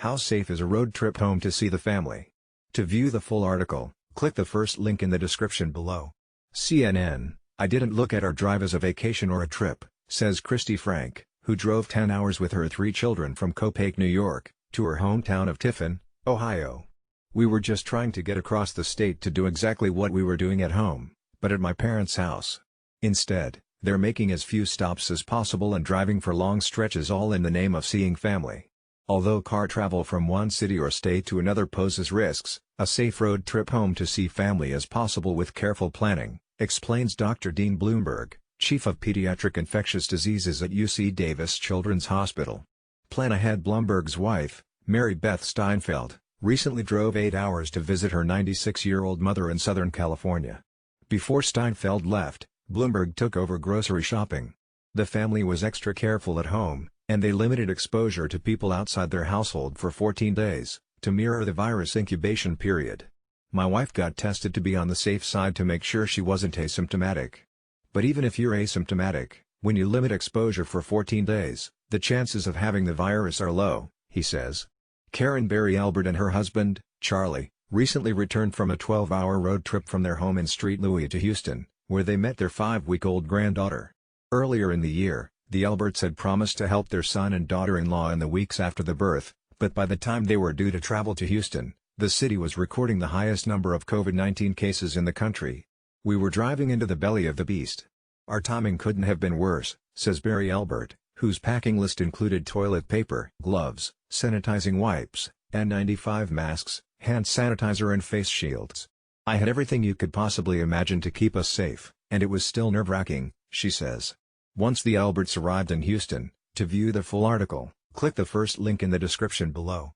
How safe is a road trip home to see the family? To view the full article, click the first link in the description below. CNN, I didn't look at our drive as a vacation or a trip, says Christy Frank, who drove 10 hours with her 3 children from Copake, New York, to her hometown of Tiffin, Ohio. We were just trying to get across the state to do exactly what we were doing at home, but at my parents' house. Instead, they're making as few stops as possible and driving for long stretches, all in the name of seeing family. Although car travel from one city or state to another poses risks, a safe road trip home to see family is possible with careful planning, explains Dr. Dean Blumberg, Chief of Pediatric Infectious Diseases at UC Davis Children's Hospital. Plan Ahead Blumberg's wife, Mary Beth Steinfeld, recently drove 8 hours to visit her 96-year-old mother in Southern California. Before Steinfeld left, Blumberg took over grocery shopping. The family was extra careful at home, and they limited exposure to people outside their household for 14 days, to mirror the virus incubation period. My wife got tested to be on the safe side to make sure she wasn't asymptomatic. But even if you're asymptomatic, when you limit exposure for 14 days, the chances of having the virus are low, he says. Karen Berry Elbert and her husband, Charlie, recently returned from a 12-hour road trip from their home in St. Louis to Houston, where they met their 5-week-old granddaughter. Earlier in the year, the Elberts had promised to help their son and daughter-in-law in the weeks after the birth, but by the time they were due to travel to Houston, the city was recording the highest number of COVID-19 cases in the country. We were driving into the belly of the beast. Our timing couldn't have been worse, says Berry Elbert, whose packing list included toilet paper, gloves, sanitizing wipes, N95 masks, hand sanitizer and face shields. I had everything you could possibly imagine to keep us safe, and it was still nerve-wracking, she says. Once the Elberts arrived in Houston, to view the full article, click the first link in the description below.